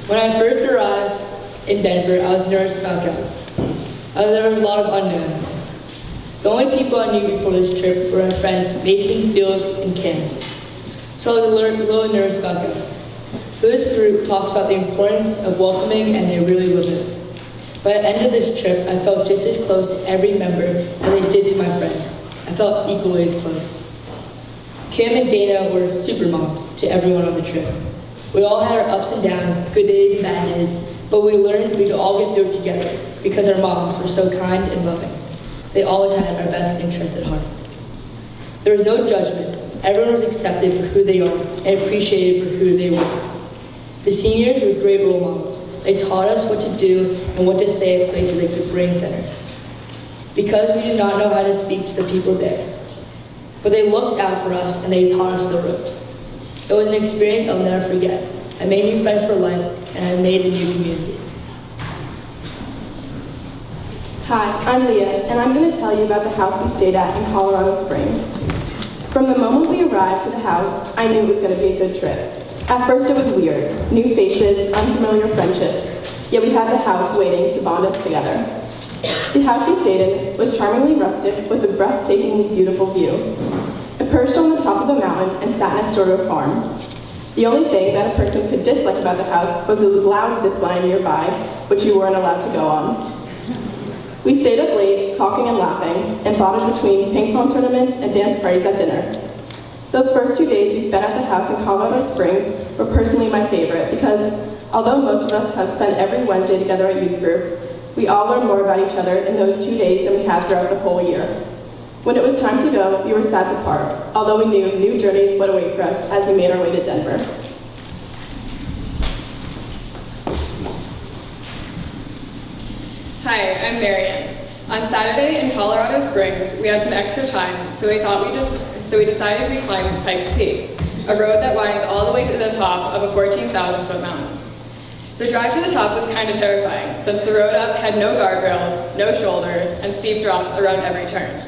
When I first arrived in Denver, I was nervous about going. There was a lot of unknowns. The only people I knew before this trip were my friends Mason, Felix, and Kim. So I was a little nervous about going. But this group talks about the importance of welcoming, and they really live it. By the end of this trip, I felt just as close to every member as I did to my friends. I felt equally as close. Kim and Dana were super moms to everyone on the trip. We all had our ups and downs, good days and bad days, but we learned we could all get through it together because our moms were so kind and loving. They always had our best interests at heart. There was no judgment. Everyone was accepted for who they are and appreciated for who they were. The seniors were great role models. They taught us what to do and what to say at places like the Brain Center. Because we did not know how to speak to the people there. But they looked out for us and they taught us the ropes. It was an experience I'll never forget. I made new friends for life and I made a new community. Hi, I'm Leah, and I'm going to tell you about the house we stayed at in Colorado Springs. From the moment we arrived to the house, I knew it was going to be a good trip. At first it was weird, new faces, unfamiliar friendships, yet we had the house waiting to bond us together. The house we stayed in was charmingly rustic with a breathtakingly beautiful view. It perched on the top of a mountain and sat next door to a farm. The only thing that a person could dislike about the house was the loud zip line nearby, which you weren't allowed to go on. We stayed up late, talking and laughing, and bonded between ping pong tournaments and dance parties at dinner. Those first 2 days we spent at the house in Colorado Springs were personally my favorite because, although most of us have spent every Wednesday together at youth group, we all learned more about each other in those 2 days than we had throughout the whole year. When it was time to go, we were sad to part, although we knew new journeys would await for us as we made our way to Denver. Hi, I'm Marian. On Saturday in Colorado Springs, we had some extra time, so we decided we'd climb Pikes Peak, a road that winds all the way to the top of a 14,000-foot mountain. The drive to the top was kind of terrifying, since the road up had no guardrails, no shoulder, and steep drops around every turn.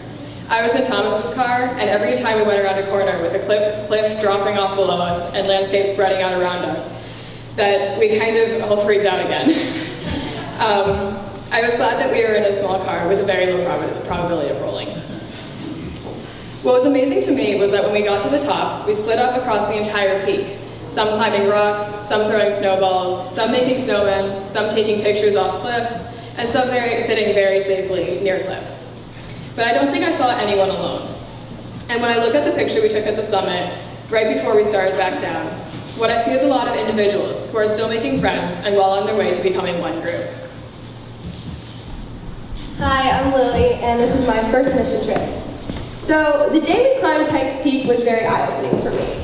I was in Thomas's car, and every time we went around a corner with a cliff dropping off below us and landscape spreading out around us, that we kind of all freaked out again. I was glad that we were in a small car with a very low probability of rolling. What was amazing to me was that when we got to the top, we split up across the entire peak, some climbing rocks, some throwing snowballs, some making snowmen, some taking pictures off cliffs, and some sitting very safely near cliffs. But I don't think I saw anyone alone. And when I look at the picture we took at the summit, right before we started back down, what I see is a lot of individuals who are still making friends and well on their way to becoming one group. Hi, I'm Lily, and this is my first mission trip. So, the day we climbed Pikes Peak was very eye-opening for me.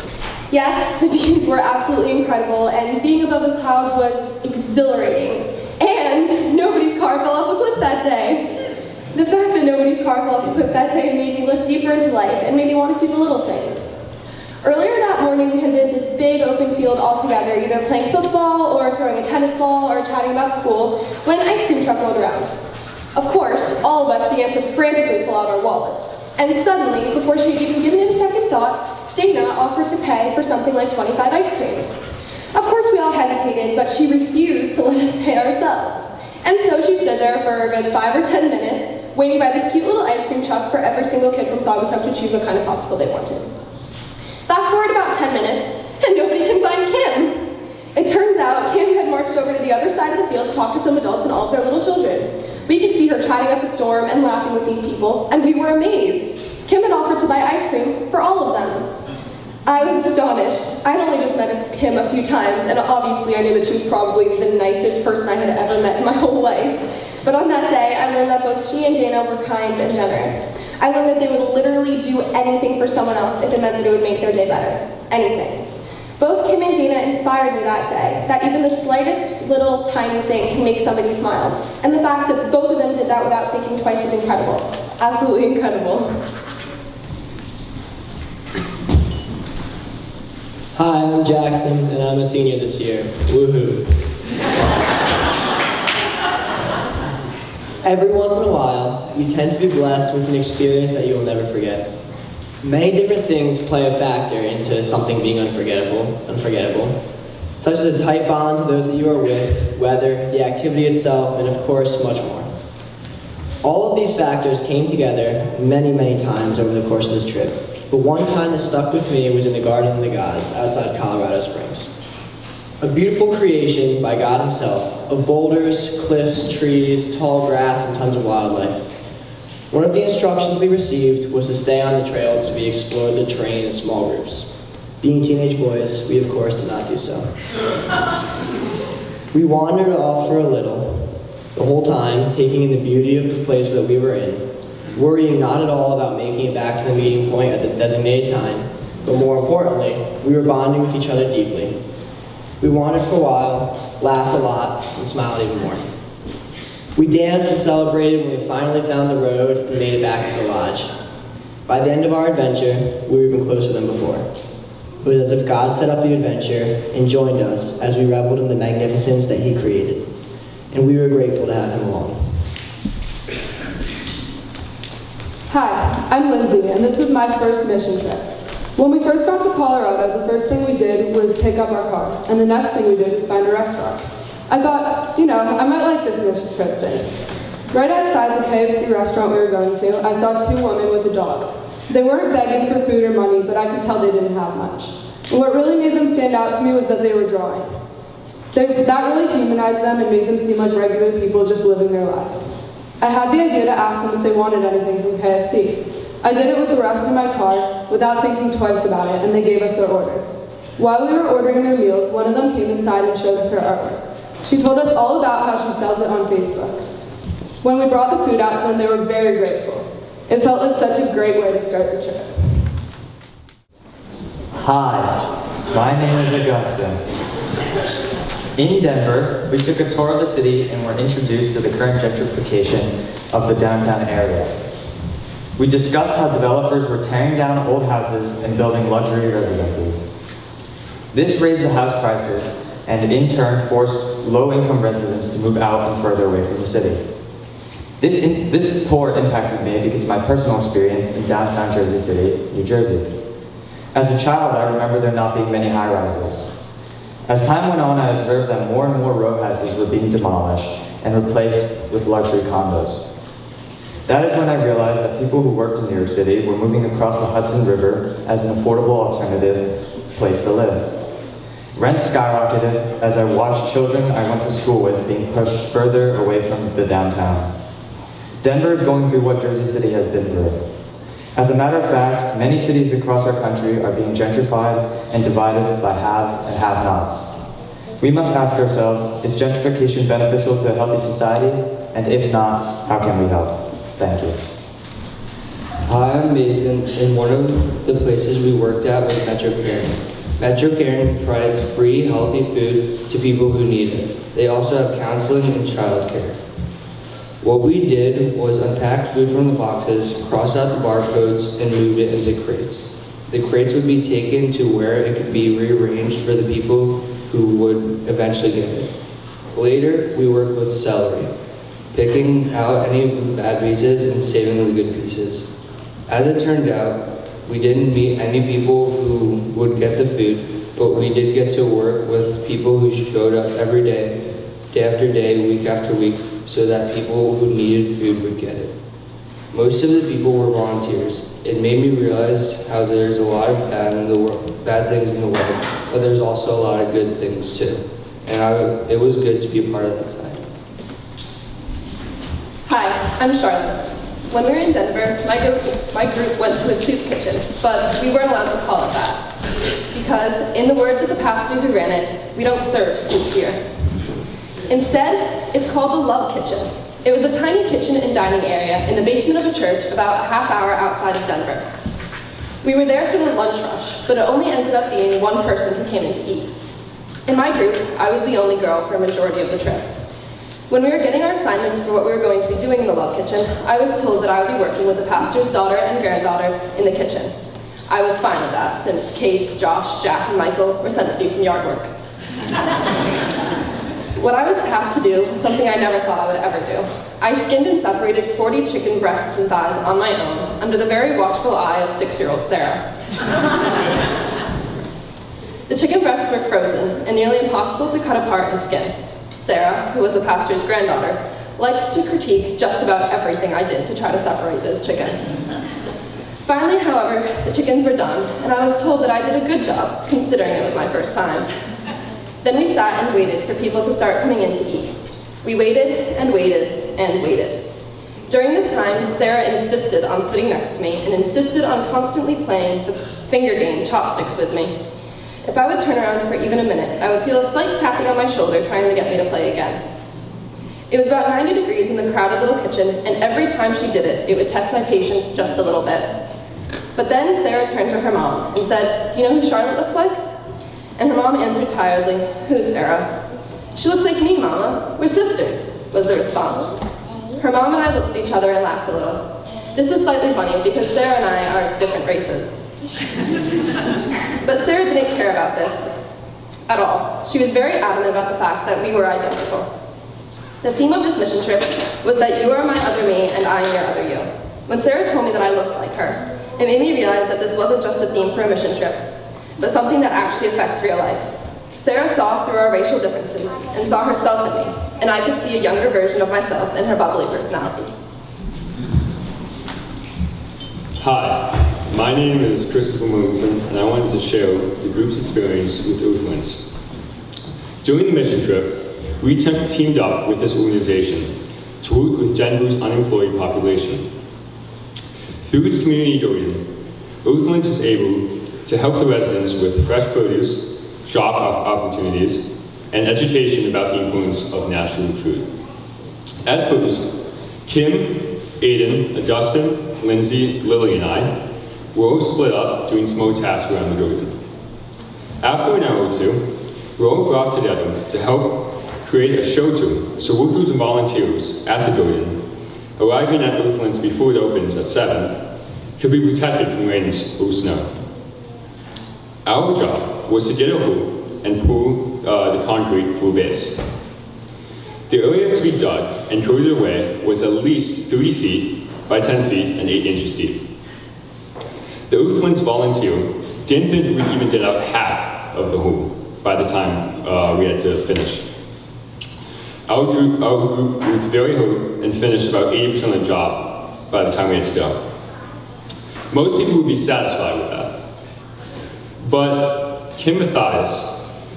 Yes, the views were absolutely incredible, and being above the clouds was exhilarating. And nobody's car fell off a cliff that day. The fact that nobody's car fell off a cliff that day made me look deeper into life and made me want to see the little things. Earlier that morning, we had been at this big open field all together, either playing football or throwing a tennis ball or chatting about school, when an ice cream truck rolled around. Of course, all of us began to frantically pull out our wallets. And suddenly, before she had even given it a second thought, Dana offered to pay for something like 25 ice creams. Of course, we all hesitated, but she refused to let us pay ourselves. And so she stood there for a good 5 or 10 minutes, waiting by this cute little ice cream truck for every single kid from Saugatuck to choose what kind of popsicle they wanted. Fast forward about 10 minutes, and nobody can find Kim. It turns out Kim had marched over to the other side of the field to talk to some adults and all of their little children. We could see her chatting up a storm and laughing with these people, and we were amazed. Kim had offered to buy ice cream for all of them. I was astonished. I had only just met Kim a few times, and obviously I knew that she was probably the nicest person I had ever met in my whole life. But on that day, I learned that both she and Dana were kind and generous. I learned that they would literally do anything for someone else if it meant that it would make their day better. Anything. Both Kim and Dana inspired me that day, that even the slightest little tiny thing can make somebody smile. And the fact that both of them did that without thinking twice was incredible. Absolutely incredible. Hi, I'm Jackson, and I'm a senior this year. Woohoo. Every once in a while, you tend to be blessed with an experience that you will never forget. Many different things play a factor into something being unforgettable. such as a tight bond to those that you are with, weather, the activity itself, and of course, much more. All of these factors came together many, many times over the course of this trip, but one time that stuck with me was in the Garden of the Gods outside Colorado Springs. A beautiful creation by God himself of boulders, cliffs, trees, tall grass, and tons of wildlife. One of the instructions we received was to stay on the trails to be explored the terrain in small groups. Being teenage boys, we of course did not do so. We wandered off for a little, the whole time taking in the beauty of the place that we were in, worrying not at all about making it back to the meeting point at the designated time, but more importantly, we were bonding with each other deeply. We wandered for a while, laughed a lot, and smiled even more. We danced and celebrated when we finally found the road and made it back to the lodge. By the end of our adventure, we were even closer than before. It was as if God set up the adventure and joined us as we reveled in the magnificence that he created. And we were grateful to have him along. Hi, I'm Lindsay, and this was my first mission trip. When we first got to Colorado, the first thing we did was pick up our cars, and the next thing we did was find a restaurant. I thought, I might like this mission trip thing. Right outside the KFC restaurant we were going to, I saw two women with a dog. They weren't begging for food or money, but I could tell they didn't have much. And what really made them stand out to me was that they were drawing. That really humanized them and made them seem like regular people just living their lives. I had the idea to ask them if they wanted anything from KFC. I did it with the rest of my car without thinking twice about it, and they gave us their orders. While we were ordering their meals, one of them came inside and showed us her artwork. She told us all about how she sells it on Facebook. When we brought the food out to them, they were very grateful. It felt like such a great way to start the trip. Hi, my name is Augustine. In Denver, we took a tour of the city and were introduced to the current gentrification of the downtown area. We discussed how developers were tearing down old houses and building luxury residences. This raised the house prices and in turn forced low-income residents to move out and further away from the city. This tour impacted me because of my personal experience in downtown Jersey City, New Jersey. As a child, I remember there not being many high-rises. As time went on, I observed that more and more row houses were being demolished and replaced with luxury condos. That is when I realized that people who worked in New York City were moving across the Hudson River as an affordable alternative place to live. Rent skyrocketed as I watched children I went to school with being pushed further away from the downtown. Denver is going through what Jersey City has been through. As a matter of fact, many cities across our country are being gentrified and divided by haves and have-nots. We must ask ourselves, is gentrification beneficial to a healthy society? And if not, how can we help? Thank you. Hi, I'm Mason, and one of the places we worked at was Metro Caring. Metro Caring provides free, healthy food to people who need it. They also have counseling and childcare. What we did was unpack food from the boxes, cross out the barcodes, and moved it into crates. The crates would be taken to where it could be rearranged for the people who would eventually get it. Later, we worked with celery, picking out any bad pieces and saving the good pieces. As it turned out, we didn't meet any people who would get the food, but we did get to work with people who showed up every day, day after day, week after week, so that people who needed food would get it. Most of the people were volunteers. It made me realize how there's a lot of bad things in the world, but there's also a lot of good things too. And it was good to be a part of that side. Hi, I'm Charlotte. When we were in Denver, my group went to a soup kitchen, but we weren't allowed to call it that. Because, in the words of the pastor who ran it, we don't serve soup here. Instead, it's called the Love Kitchen. It was a tiny kitchen and dining area in the basement of a church about a half hour outside of Denver. We were there for the lunch rush, but it only ended up being one person who came in to eat. In my group, I was the only girl for a majority of the trip. When we were getting our assignments for what we were going to be doing in the Love Kitchen, I was told that I would be working with the pastor's daughter and granddaughter in the kitchen. I was fine with that, since Case, Josh, Jack, and Michael were sent to do some yard work. What I was tasked to do was something I never thought I would ever do. I skinned and separated 40 chicken breasts and thighs on my own, under the very watchful eye of 6-year-old Sarah. The chicken breasts were frozen and nearly impossible to cut apart and skin. Sarah, who was the pastor's granddaughter, liked to critique just about everything I did to try to separate those chickens. Finally, however, the chickens were done, and I was told that I did a good job, considering it was my first time. Then we sat and waited for people to start coming in to eat. We waited and waited and waited. During this time, Sarah insisted on sitting next to me and insisted on constantly playing the finger game chopsticks with me. If I would turn around for even a minute, I would feel a slight tapping on my shoulder trying to get me to play again. It was about 90 degrees in the crowded little kitchen, and every time she did it, it would test my patience just a little bit. But then Sarah turned to her mom and said, "Do you know who Charlotte looks like?" And her mom answered tiredly, "Who, Sarah?" "She looks like me, Mama. We're sisters," was the response. Her mom and I looked at each other and laughed a little. This was slightly funny because Sarah and I are different races. But Sarah didn't care about this at all. She was very adamant about the fact that we were identical. The theme of this mission trip was that you are my other me and I am your other you. When Sarah told me that I looked like her, it made me realize that this wasn't just a theme for a mission trip, but something that actually affects real life. Sarah saw through our racial differences and saw herself in me, and I could see a younger version of myself in her bubbly personality. Hi, my name is Christopher Williamson, and I wanted to share the group's experience with Oathlands. During the mission trip, we teamed up with this organization to work with Denver's unemployed population. Through its community building, Oathlands is able to help the residents with fresh produce, job opportunities, and education about the influence of natural food. At first, Kim, Aiden, Augustine, Lindsay, Lily, and I were all split up doing small tasks around the building. After an hour or two, we were all brought together to help create a shelter so workers and volunteers at the building, arriving at Oathlands before it opens at 7, could be protected from rain or snow. Our job was to get a hole and pour the concrete for a base. The area to be dug and coated away was at least 3 feet by 10 feet and 8 inches deep. The Oathlands volunteer didn't think we'd even get out half of the hole by the time we had to finish. Our group worked very hard and finished about 80% of the job by the time we had to go. Most people would be satisfied with that. But Kim Mathias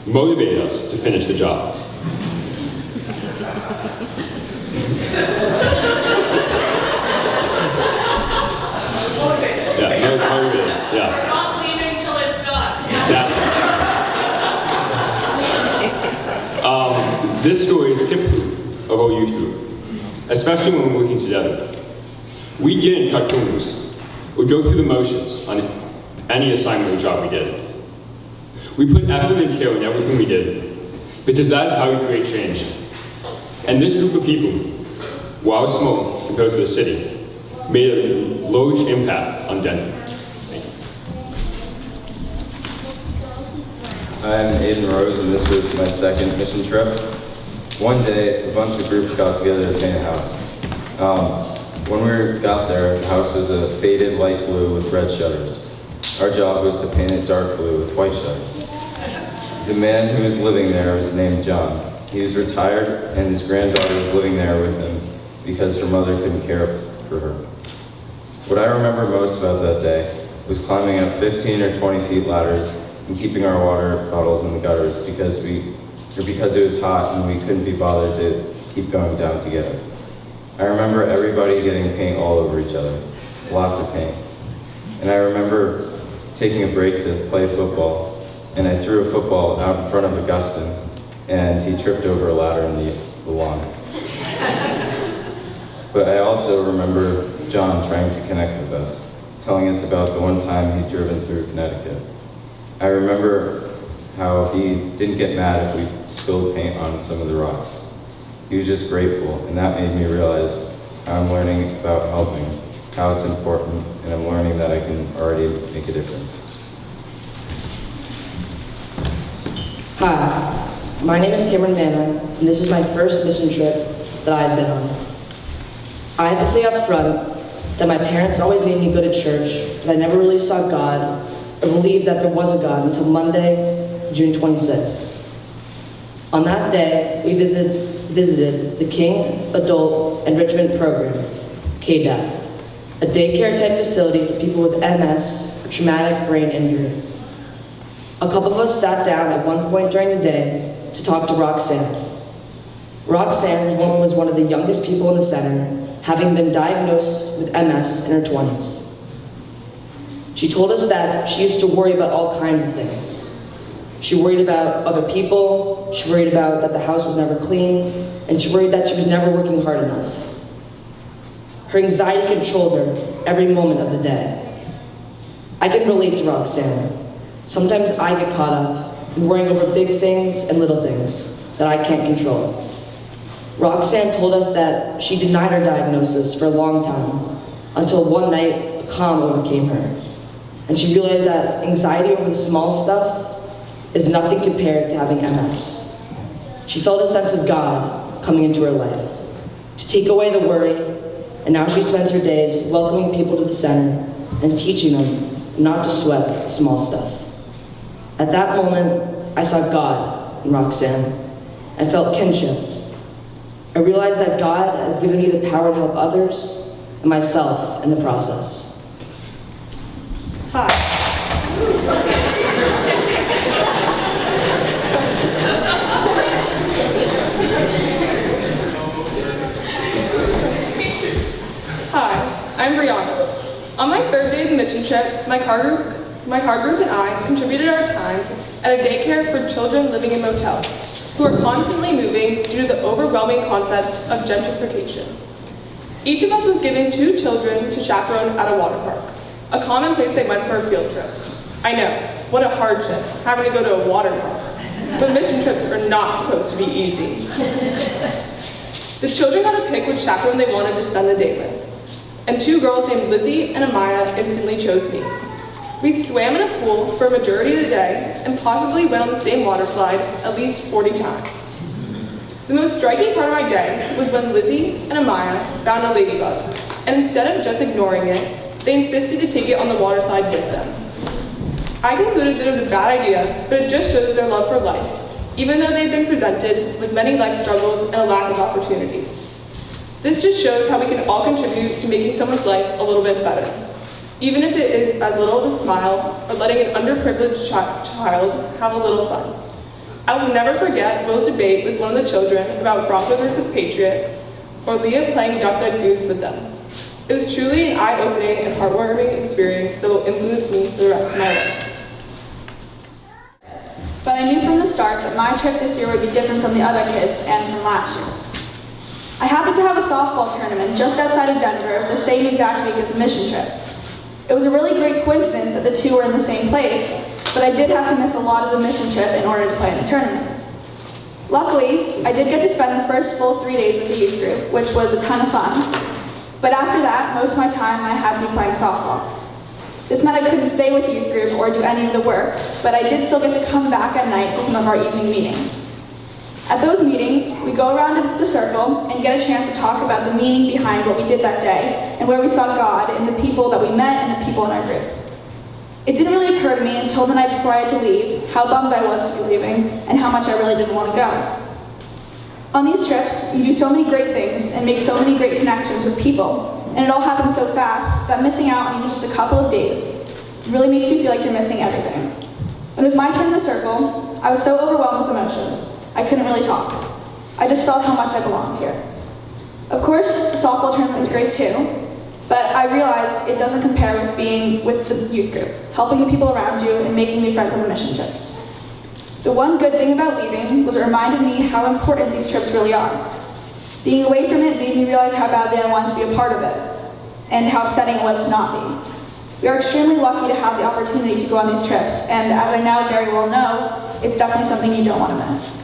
motivated us to finish the job. Motivated, yeah. We're not leaving until it's done. Exactly. This story is typical of our youth group, especially when we're working together. We didn't cut corners or go through the motions on any assignment or job we did. We put effort and care in everything we did, because that is how we create change. And this group of people, while small compared to the city, made a large impact on Denver. Thank you. I'm Aiden Rose, and this was my second mission trip. One day, a bunch of groups got together to paint a house. When we got there, the house was a faded light blue with red shutters. Our job was to paint it dark blue with white shutters. The man who was living there was named John. He was retired, and his granddaughter was living there with him because her mother couldn't care for her. What I remember most about that day was climbing up 15 or 20 feet ladders and keeping our water bottles in the gutters because it was hot and we couldn't be bothered to keep going down to get it. I remember everybody getting paint all over each other, lots of paint. And I remember taking a break to play football, and I threw a football out in front of Augustine, and he tripped over a ladder in the lawn. But I also remember John trying to connect with us, telling us about the one time he'd driven through Connecticut. I remember how he didn't get mad if we spilled paint on some of the rocks. He was just grateful, and that made me realize how I'm learning about helping, how it's important, and I'm learning that I can already make a difference. Hi, my name is Cameron Manna, and this is my first mission trip that I've been on. I have to say up front that my parents always made me go to church, but I never really saw God or believed that there was a God until Monday June 26th. On that day, we visited the King Adult Enrichment Program, KDAP, a daycare type facility for people with MS or traumatic brain injury. A couple of us sat down at one point during the day to talk to Roxanne. Roxanne was one of the youngest people in the center, having been diagnosed with MS in her 20s. She told us that she used to worry about all kinds of things. She worried about other people, she worried about that the house was never clean, and she worried that she was never working hard enough. Her anxiety controlled her every moment of the day. I can relate to Roxanne. Sometimes I get caught up in worrying over big things and little things that I can't control. Roxanne told us that she denied her diagnosis for a long time, until one night a calm overcame her, and she realized that anxiety over the small stuff is nothing compared to having MS. She felt a sense of God coming into her life to take away the worry, and now she spends her days welcoming people to the center and teaching them not to sweat the small stuff. At that moment, I saw God in Roxanne and felt kinship. I realized that God has given me the power to help others and myself in the process. Hi. Hi, I'm Brianna. On my third day of the mission trip, my car group and I contributed our time at a daycare for children living in motels who are constantly moving due to the overwhelming concept of gentrification. Each of us was given 2 children to chaperone at a water park, a common place they went for a field trip. I know, what a hardship, having to go to a water park. But mission trips are not supposed to be easy. The children got to pick which chaperone they wanted to spend the day with, and 2 girls named Lizzie and Amaya instantly chose me. We swam in a pool for a majority of the day and possibly went on the same water slide at least 40 times. The most striking part of my day was when Lizzie and Amaya found a ladybug, and instead of just ignoring it, they insisted to take it on the water slide with them. I concluded that it was a bad idea, but it just shows their love for life, even though they've been presented with many life struggles and a lack of opportunities. This just shows how we can all contribute to making someone's life a little bit better, even if it is as little as a smile or letting an underprivileged child have a little fun. I will never forget Will's debate with one of the children about Broncos versus Patriots, or Leah playing Duck Duck Goose with them. It was truly an eye-opening and heartwarming experience that will influence me for the rest of my life. But I knew from the start that my trip this year would be different from the other kids and from last year's. I happened to have a softball tournament just outside of Denver the same exact week as the mission trip. It was a really great coincidence that the 2 were in the same place, but I did have to miss a lot of the mission trip in order to play in the tournament. Luckily, I did get to spend the first full 3 days with the youth group, which was a ton of fun. But after that, most of my time I had to be playing softball. This meant I couldn't stay with the youth group or do any of the work, but I did still get to come back at night for some of our evening meetings. At those meetings, we go around in the circle and get a chance to talk about the meaning behind what we did that day and where we saw God in the people that we met and the people in our group. It didn't really occur to me until the night before I had to leave how bummed I was to be leaving and how much I really didn't want to go. On these trips, you do so many great things and make so many great connections with people, and it all happens so fast that missing out on even just a couple of days really makes you feel like you're missing everything. When it was my turn in the circle, I was so overwhelmed with emotions, I couldn't really talk. I just felt how much I belonged here. Of course, the softball tournament was great too, but I realized it doesn't compare with being with the youth group, helping the people around you and making new friends on the mission trips. The one good thing about leaving was it reminded me how important these trips really are. Being away from it made me realize how badly I wanted to be a part of it, and how upsetting it was to not be. We are extremely lucky to have the opportunity to go on these trips, and as I now very well know, it's definitely something you don't want to miss.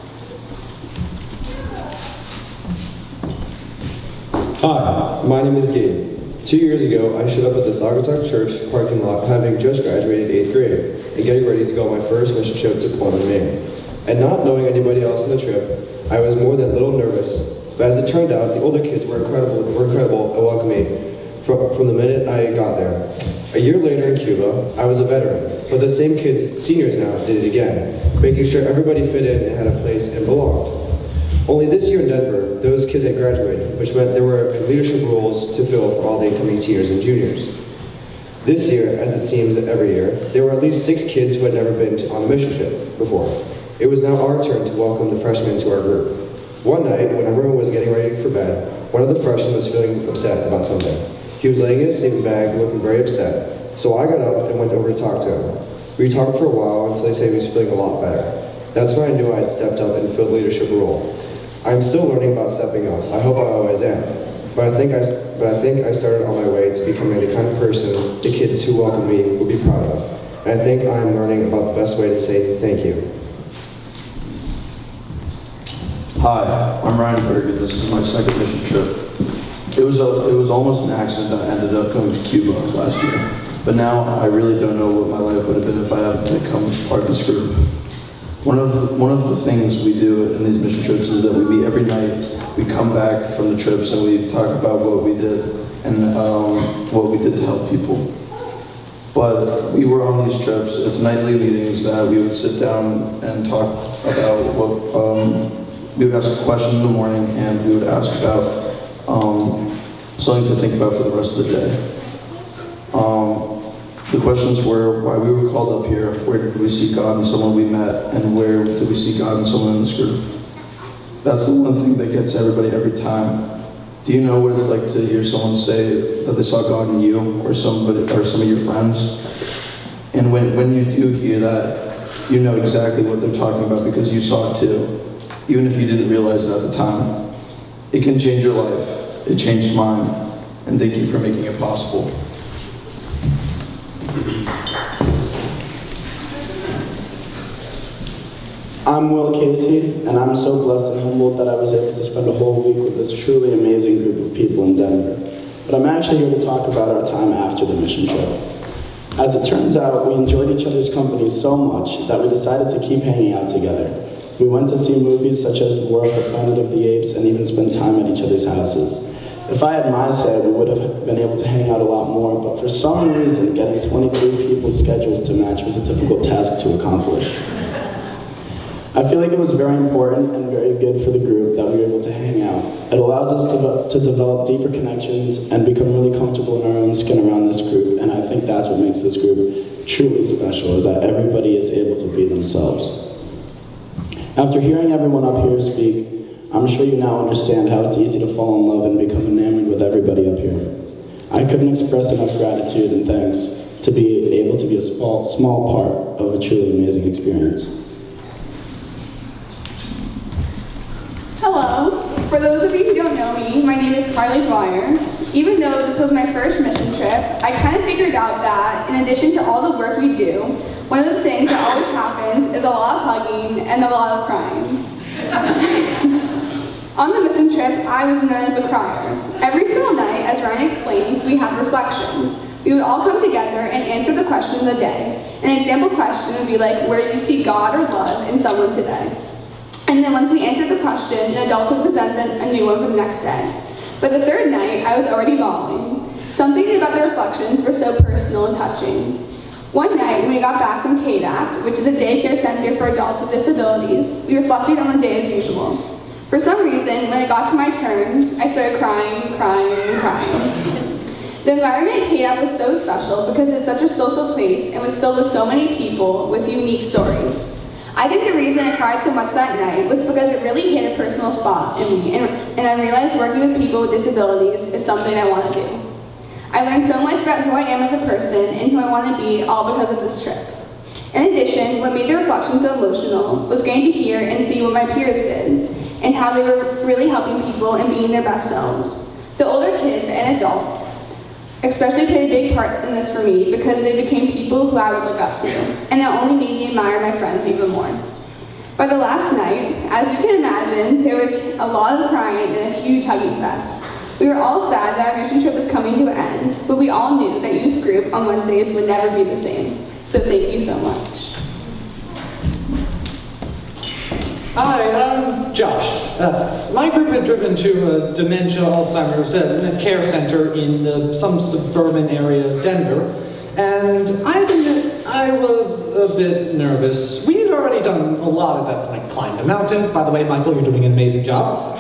Hi, my name is Gabe. 2 years ago, I showed up at the Saugatuck Church parking lot having just graduated 8th grade and getting ready to go on my first mission trip to Portland, Maine. And not knowing anybody else on the trip, I was more than a little nervous, but as it turned out, the older kids were incredible and welcomed me from the minute I got there. A year later in Cuba, I was a veteran, but the same kids, seniors now, did it again, making sure everybody fit in and had a place and belonged. Only this year in Denver, those kids had graduated, which meant there were leadership roles to fill for all the incoming seniors and juniors. This year, as it seems every year, there were at least 6 kids who had never been on a mission trip before. It was now our turn to welcome the freshmen to our group. One night, when everyone was getting ready for bed, one of the freshmen was feeling upset about something. He was laying in his sleeping bag, looking very upset. So I got up and went over to talk to him. We talked for a while until he said he was feeling a lot better. That's when I knew I had stepped up and filled a leadership role. I'm still learning about stepping up. I hope I always am. But I think I started on my way to becoming the kind of person the kids who welcome me will be proud of. And I think I'm learning about the best way to say thank you. Hi, I'm Ryan Berg, and this is my second mission trip. It was almost an accident that I ended up going to Cuba last year. But now I really don't know what my life would have been if I hadn't become part of this group. One of the things we do in these mission trips is that we meet every night. We come back from the trips and we talk about what we did and what we did to help people. But we were on these trips. It's nightly meetings that we would sit down and talk about what. We would ask a question in the morning and we would ask about something to think about for the rest of the day. The questions were why we were called up here, where did we see God in someone we met, and where did we see God in someone in this group? That's the one thing that gets everybody every time. Do you know what it's like to hear someone say that they saw God in you or somebody or some of your friends? And when you do hear that, you know exactly what they're talking about because you saw it too, even if you didn't realize it at the time. It can change your life. It changed mine, and thank you for making it possible. I'm Will Casey, and I'm so blessed and humbled that I was able to spend a whole week with this truly amazing group of people in Denver. But I'm actually here to talk about our time after the mission trip. As it turns out, we enjoyed each other's company so much that we decided to keep hanging out together. We went to see movies such as The War of the Planet of the Apes and even spent time at each other's houses. If I had my say, we would have been able to hang out a lot more, but for some reason, getting 23 people's schedules to match was a difficult task to accomplish. I feel like it was very important and very good for the group that we were able to hang out. It allows us to develop deeper connections and become really comfortable in our own skin around this group, and I think that's what makes this group truly special, is that everybody is able to be themselves. After hearing everyone up here speak, I'm sure you now understand how it's easy to fall in love and become enamored with everybody up here. I couldn't express enough gratitude and thanks to be able to be a small part of a truly amazing experience. Hello. For those of you who don't know me, my name is Carly Dwyer. Even though this was my first mission trip, I kind of figured out that in addition to all the work we do, one of the things that always happens is a lot of hugging and a lot of crying. On the mission trip, I was known as the crier. Every single night, as Ryan explained, we had reflections. We would all come together and answer the question of the day. An example question would be like, where do you see God or love in someone today? And then once we answered the question, an adult would present a new one for the next day. But the third night, I was already bawling. Something about the reflections were so personal and touching. One night, when we got back from KDAP, which is a daycare center for adults with disabilities, we reflected on the day as usual. For some reason, when it got to my turn, I started crying. The environment at KDAP was so special because it's such a social place and was filled with so many people with unique stories. I think the reason I cried so much that night was because it really hit a personal spot in me, and I realized working with people with disabilities is something I want to do. I learned so much about who I am as a person and who I want to be, all because of this trip. In addition, what made the reflection so emotional was getting to hear and see what my peers did, and how they were really helping people and being their best selves. The older kids and adults especially played a big part in this for me because they became people who I would look up to, and it only made me admire my friends even more. By the last night, as you can imagine, there was a lot of crying and a huge hugging fest. We were all sad that our mission trip was coming to an end, but we all knew that youth group on Wednesdays would never be the same. So thank you so much. Hi, I'm Josh. My group had driven to a dementia Alzheimer's care center in some suburban area of Denver, and I admit I was a bit nervous. We had already done a lot at that point. Climbed a mountain. By the way, Michael, you're doing an amazing job.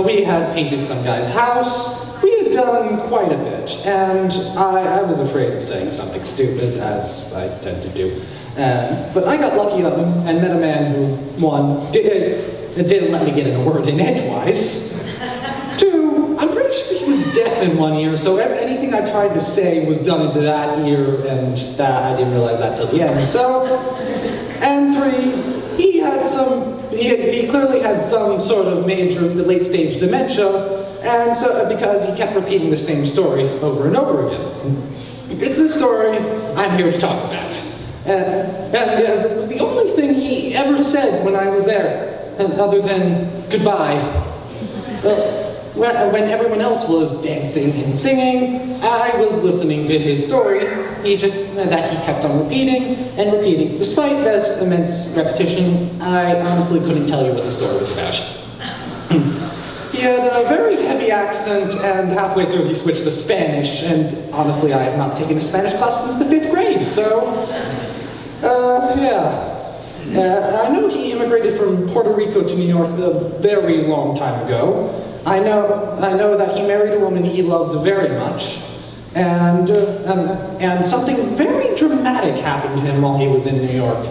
We had painted some guy's house. We had done quite a bit, and I was afraid of saying something stupid, as I tend to do. But I got lucky and met a man who, one, didn't let me get in a word in edgewise. Two, I'm pretty sure he was deaf in one ear, so anything I tried to say was done into that ear, and that I didn't realize that till the end. So, and three, he clearly had some sort of major late-stage dementia, and so because he kept repeating the same story over and over again. It's the story I'm here to talk about. And as it was the only thing he ever said when I was there, other than goodbye. When everyone else was dancing and singing, I was listening to his story. That he kept on repeating and repeating. Despite this immense repetition, I honestly couldn't tell you what the story was about. He had a very heavy accent, and halfway through he switched to Spanish, and honestly I have not taken a Spanish class since the 5th grade, so... I know he immigrated from Puerto Rico to New York a very long time ago. I know that he married a woman he loved very much, and something very dramatic happened to him while he was in New York.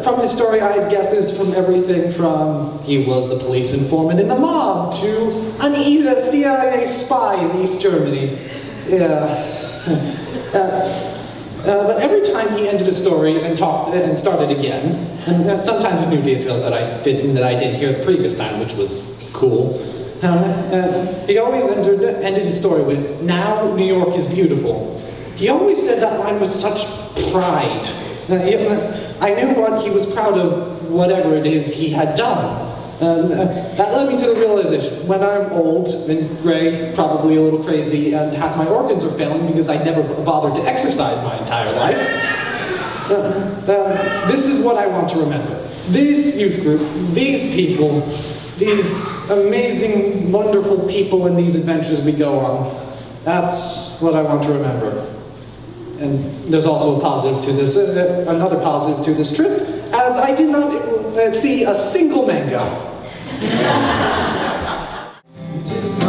From his story, I guess is from everything from he was a police informant in the mob to a CIA spy in East Germany. But every time he ended a story and talked and started again, and sometimes with new details that I didn't hear the previous time, which was cool. He always ended his story with, "Now New York is beautiful." He always said that line with such pride. I knew what he was proud of, whatever it is he had done. That led me to the realization, when I'm old and gray, probably a little crazy, and half my organs are failing because I never bothered to exercise my entire life, this is what I want to remember. This youth group, these people, these amazing, wonderful people and these adventures we go on, that's what I want to remember. And there's also a positive to this, another positive to this trip, as I did not see a single manga. Just